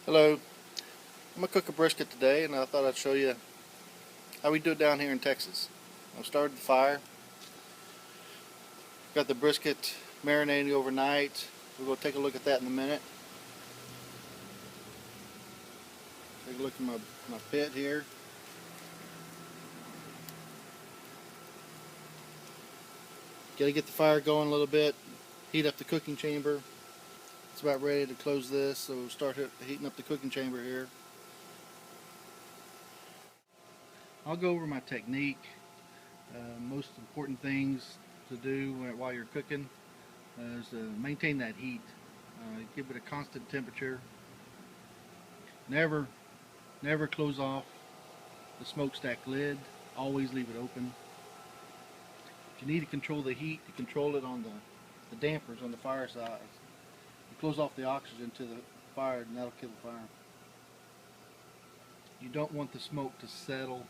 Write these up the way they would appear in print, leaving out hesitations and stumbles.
Hello, I'm going to cook a brisket today, and I thought I'd show you how we do it down here in Texas. I've started the fire, got the brisket marinating overnight. We're going to take a look at that in a minute. Take a look at my pit here. Got to get the fire going a little bit, heat up the cooking chamber. It's about ready to close this, so we'll start heating up the cooking chamber here. I'll go over my technique, most important things to do while you're cooking is to maintain that heat. Give it a constant temperature. Never close off the smokestack lid. Always leave it open. If you need to control the heat, you control it on the dampers on the fire sides. You close off the oxygen to the fire, and that'll kill the fire. You don't want the smoke to settle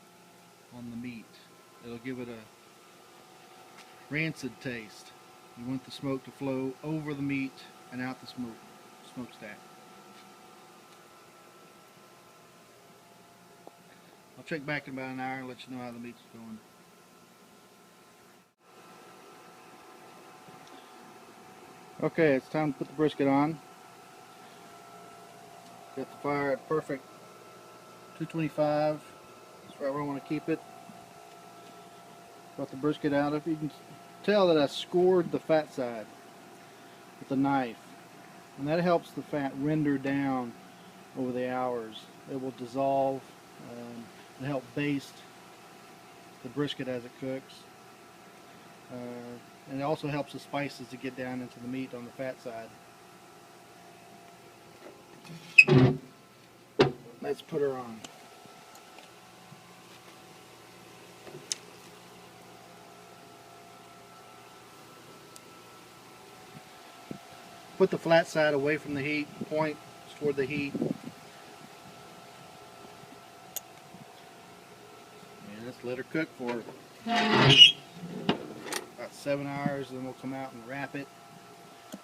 on the meat. It'll give it a rancid taste. You want the smoke to flow over the meat and out the smokestack. I'll check back in about an hour and let you know how the meat's going. Okay, it's time to put the brisket on. Got the fire at perfect 225. That's right where I want to keep it. Got the brisket out of. You can tell that I scored the fat side with a knife, and that helps the fat render down over the hours. It will dissolve and help baste the brisket as it cooks. And it also helps the spices to get down into the meat on the fat side. Let's put her on. Put the flat side away from the heat, point toward the heat. And let's let her cook for about 7 hours, then we'll come out and wrap it.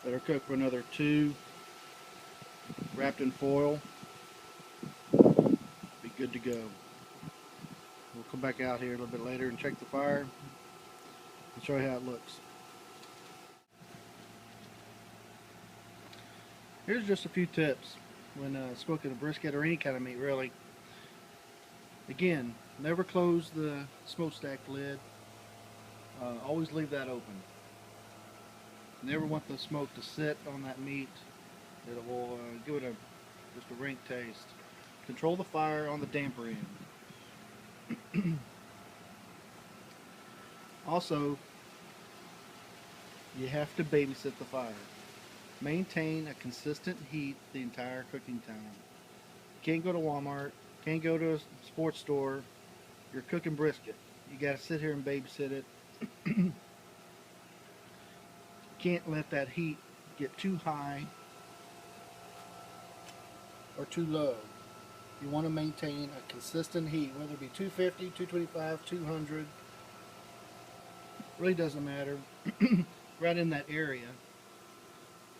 Let her cook for another 2, wrapped in foil. Be good to go. We'll come back out here a little bit later and check the fire and show you how it looks. Here's just a few tips when smoking a brisket or any kind of meat, really. Again, never close the smokestack lid. Always leave that open. Never want the smoke to sit on that meat. It will give it just a rank taste. Control the fire on the damper end. Also, you have to babysit the fire. Maintain a consistent heat the entire cooking time. You can't go to Walmart, can't go to a sports store. You're cooking brisket. You got to sit here and babysit it. Can't let that heat get too high or too low. You want to maintain a consistent heat, whether it be 250, 225, 200. Really doesn't matter. Right in that area.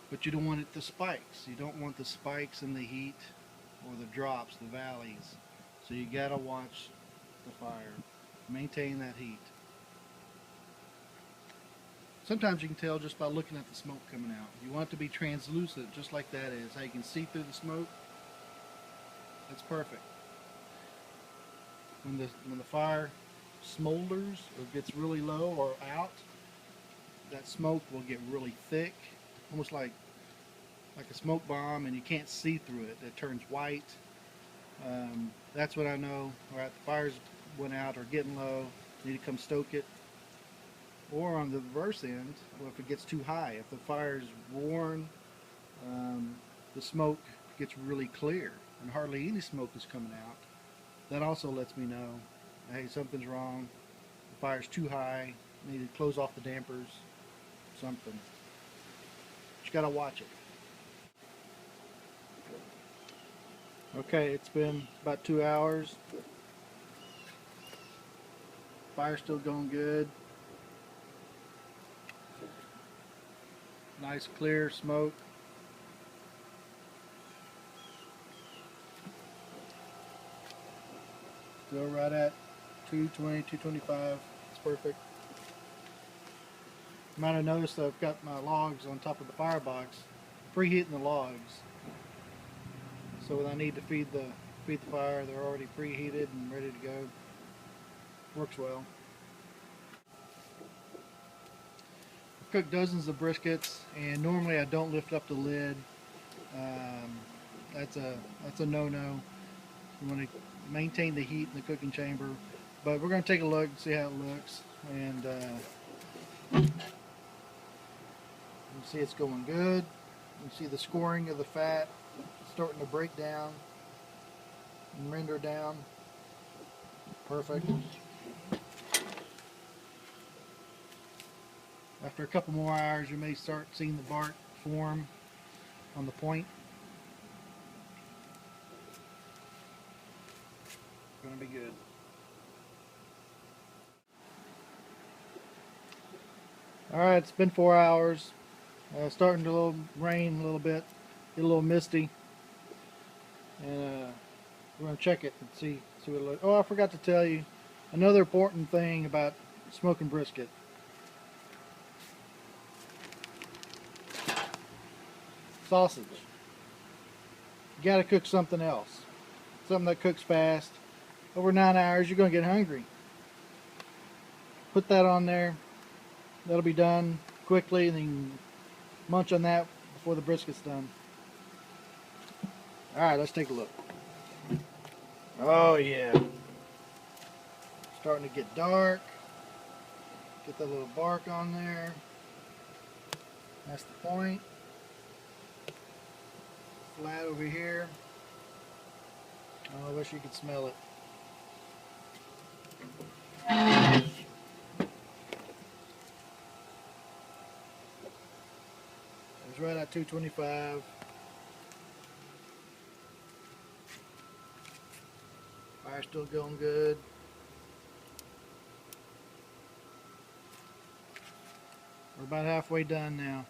But you don't want it to spikes. You don't want the spikes in the heat or the drops, the valleys. So you gotta watch the fire. Maintain that heat. Sometimes you can tell just by looking at the smoke coming out. You want it to be translucent, just like that is. How you can see through the smoke. That's perfect. When the fire smolders or gets really low or out, that smoke will get really thick, almost like a smoke bomb, and you can't see through it. It turns white. That's when I know, alright, the fires went out or getting low. Need to come stoke it. Or on the reverse end, well, if it gets too high, if the fire's worn, the smoke gets really clear and hardly any smoke is coming out. That also lets me know, hey, something's wrong. The fire's too high. Need to close off the dampers. Something. But you gotta watch it. Okay, it's been about 2 hours. Fire's still going good. Nice clear smoke. Go right at 220, 225. It's perfect. You might have noticed I've got my logs on top of the firebox, preheating the logs. So when I need to feed the fire, they're already preheated and ready to go. Works well. I've cooked dozens of briskets, and normally I don't lift up the lid. That's a no-no. You want to maintain the heat in the cooking chamber. But we're going to take a look and see how it looks. And you see it's going good. You see the scoring of the fat starting to break down and render down. Perfect. After a couple more hours, you may start seeing the bark form on the point. It's going to be good. Alright, it's been 4 hours. Starting to rain a little bit, get a little misty. And we're going to check it and see what it looks. Oh, I forgot to tell you another important thing about smoking brisket. Sausage. You got to cook something else. Something that cooks fast. Over 9 hours, you're going to get hungry. Put that on there. That'll be done quickly, and then you can munch on that before the brisket's done. Alright, let's take a look. Oh yeah. Starting to get dark. Get that little bark on there. That's the point. Flat over here. Oh, I wish you could smell it. It's right at 225. Fire's still going good. We're about halfway done now.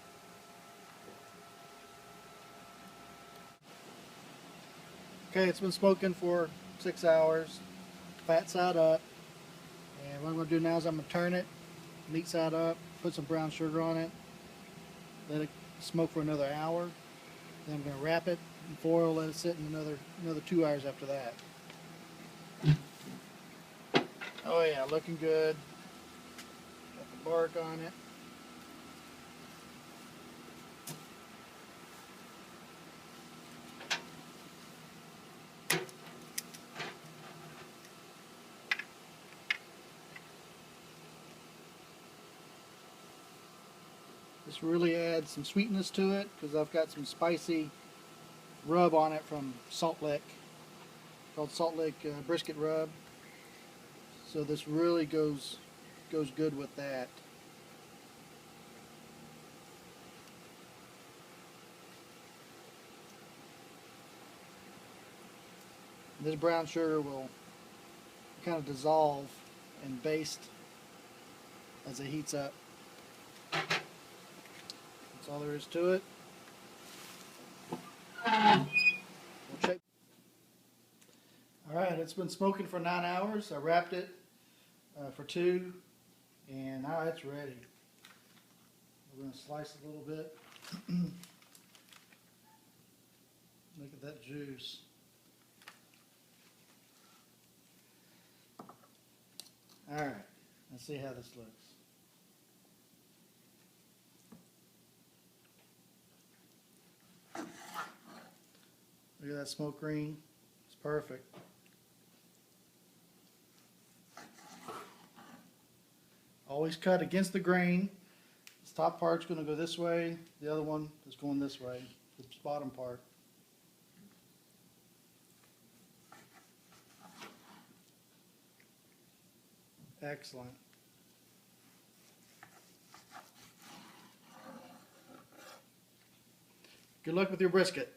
Okay, it's been smoking for 6 hours. Fat side up. And what I'm going to do now is I'm going to turn it, meat side up, put some brown sugar on it, let it smoke for another hour. Then I'm going to wrap it in foil, let it sit in another 2 hours after that. Oh yeah, looking good. Got the bark on it. This really adds some sweetness to it because I've got some spicy rub on it from Salt Lick, called Salt Lick brisket rub. So this really goes good with that. This brown sugar will kind of dissolve and baste as it heats up. That's all there is to it. Alright, it's been smoking for 9 hours. I wrapped it for 2, and now it's ready. We're going to slice it a little bit. Look at that juice. Alright, let's see how this looks. Look at that smoke ring. It's perfect. Always cut against the grain. This top part's going to go this way. The other one is going this way. This bottom part. Excellent. Good luck with your brisket.